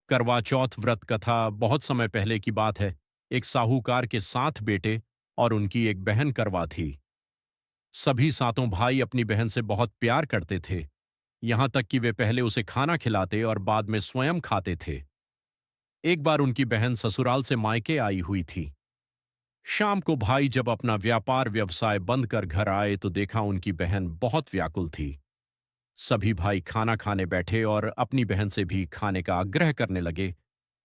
करवा चौथ व्रत कथा बहुत समय पहले की बात है। एक साहूकार के 7 बेटे और उनकी एक बहन करवा थी। सभी सातों भाई अपनी बहन से बहुत प्यार करते थे, यहां तक कि वे पहले उसे खाना खिलाते और बाद में स्वयं खाते थे। एक बार उनकी बहन ससुराल से मायके आई हुई थी। शाम को भाई जब अपना व्यापार व्यवसाय बंद कर घर आए तो देखा उनकी बहन बहुत व्याकुल थी। सभी भाई खाना खाने बैठे और अपनी बहन से भी खाने का आग्रह करने लगे,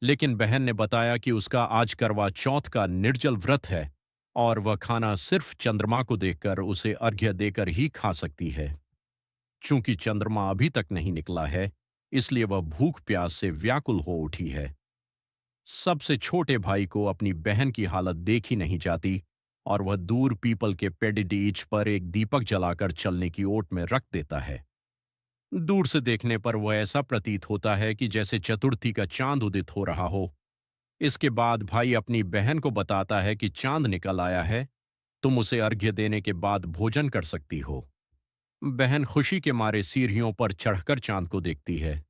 लेकिन बहन ने बताया कि उसका आज करवा चौथ का निर्जल व्रत है और वह खाना सिर्फ चंद्रमा को देखकर उसे अर्घ्य देकर ही खा सकती है। चूंकि चंद्रमा अभी तक नहीं निकला है, इसलिए वह भूख प्यास से व्याकुल हो उठी है। सबसे छोटे भाई को अपनी बहन की हालत देखी नहीं जाती और वह दूर पीपल के पेडिडीच पर एक दीपक जलाकर चलने की ओट में रख देता है। दूर से देखने पर वह ऐसा प्रतीत होता है कि जैसे चतुर्थी का चांद उदित हो रहा हो। इसके बाद भाई अपनी बहन को बताता है कि चांद निकल आया है, तुम उसे अर्घ्य देने के बाद भोजन कर सकती हो। बहन खुशी के मारे सीढ़ियों पर चढ़कर चांद को देखती है,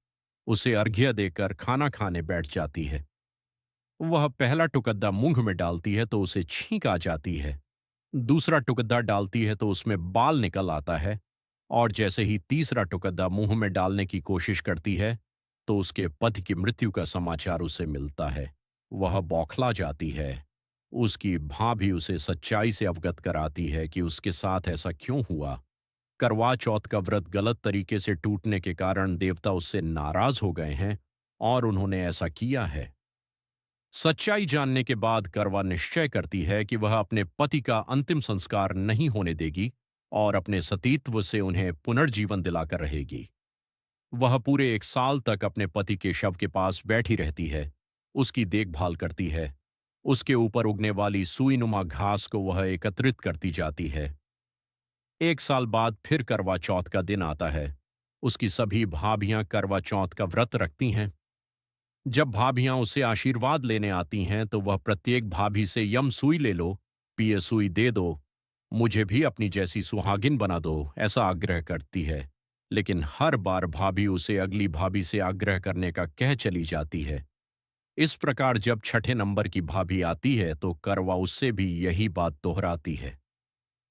उसे अर्घ्य देकर खाना खाने बैठ जाती है। वह पहला टुकड़ा मुंह में डालती है तो उसे छींक आ जाती है। दूसरा टुकड़ा डालती है तो उसमें बाल निकल आता है, और जैसे ही तीसरा टुकड़ा मुंह में डालने की कोशिश करती है तो उसके पति की मृत्यु का समाचार उसे मिलता है। वह बौखला जाती है। उसकी भाभी उसे सच्चाई से अवगत कराती है कि उसके साथ ऐसा क्यों हुआ। करवा चौथ का व्रत गलत तरीके से टूटने के कारण देवता उससे नाराज हो गए हैं और उन्होंने ऐसा किया है। सच्चाई जानने के बाद करवा निश्चय करती है कि वह अपने पति का अंतिम संस्कार नहीं होने देगी और अपने सतीत्व से उन्हें पुनर्जीवन दिलाकर रहेगी। वह पूरे 1 साल तक अपने पति के शव के पास बैठी रहती है, उसकी देखभाल करती है। उसके ऊपर उगने वाली सुईनुमा घास को वह एकत्रित करती जाती है। 1 साल बाद फिर करवा चौथ का दिन आता है। उसकी सभी भाभियां करवा चौथ का व्रत रखती हैं। जब भाभियां उसे आशीर्वाद लेने आती हैं तो वह प्रत्येक भाभी से यम सुई ले लो, पिए सुई दे दो, मुझे भी अपनी जैसी सुहागिन बना दो, ऐसा आग्रह करती है। लेकिन हर बार भाभी उसे अगली भाभी से आग्रह करने का कह चली जाती है। इस प्रकार जब छठे नंबर की भाभी आती है तो करवा उससे भी यही बात दोहराती है।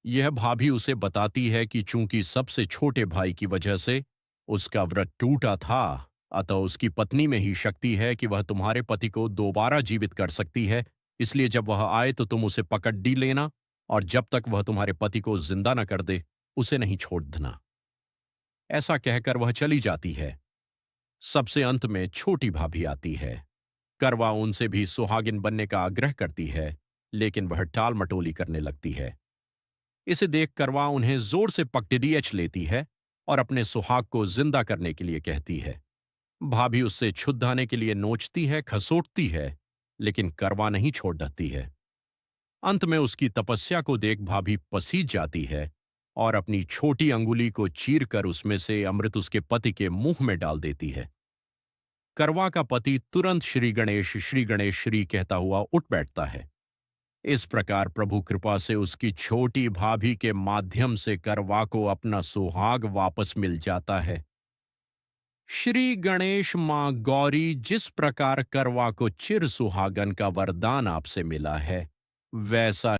यह भाभी उसे बताती है कि चूंकि सबसे छोटे भाई की वजह से उसका व्रत टूटा था, अतः उसकी पत्नी में ही शक्ति है कि वह तुम्हारे पति को दोबारा जीवित कर सकती है। इसलिए जब वह आए तो तुम उसे पकड़ डी लेना और जब तक वह तुम्हारे पति को जिंदा न कर दे, उसे नहीं छोड़ देना। ऐसा कहकर वह चली जाती है। सबसे अंत में छोटी भाभी आती है। करवा उनसे भी सुहागिन बनने का आग्रह करती है, लेकिन वह टाल मटोली करने लगती है। इसे देख करवा उन्हें जोर से पकड़ियच लेती है और अपने सुहाग को जिंदा करने के लिए कहती है। भाभी उससे छुद्धाने के लिए नोचती है, खसोटती है, लेकिन करवा नहीं छोड़ देती है। अंत में उसकी तपस्या को देख भाभी पसीज जाती है और अपनी छोटी अंगुली को चीरकर उसमें से अमृत उसके पति के मुंह में डाल देती है। करवा का पति तुरंत श्री गणेश श्री कहता हुआ उठ बैठता है। इस प्रकार प्रभु कृपा से उसकी छोटी भाभी के माध्यम से करवा को अपना सुहाग वापस मिल जाता है। श्री गणेश मां गौरी, जिस प्रकार करवा को चिर सुहागन का वरदान आपसे मिला है, वैसा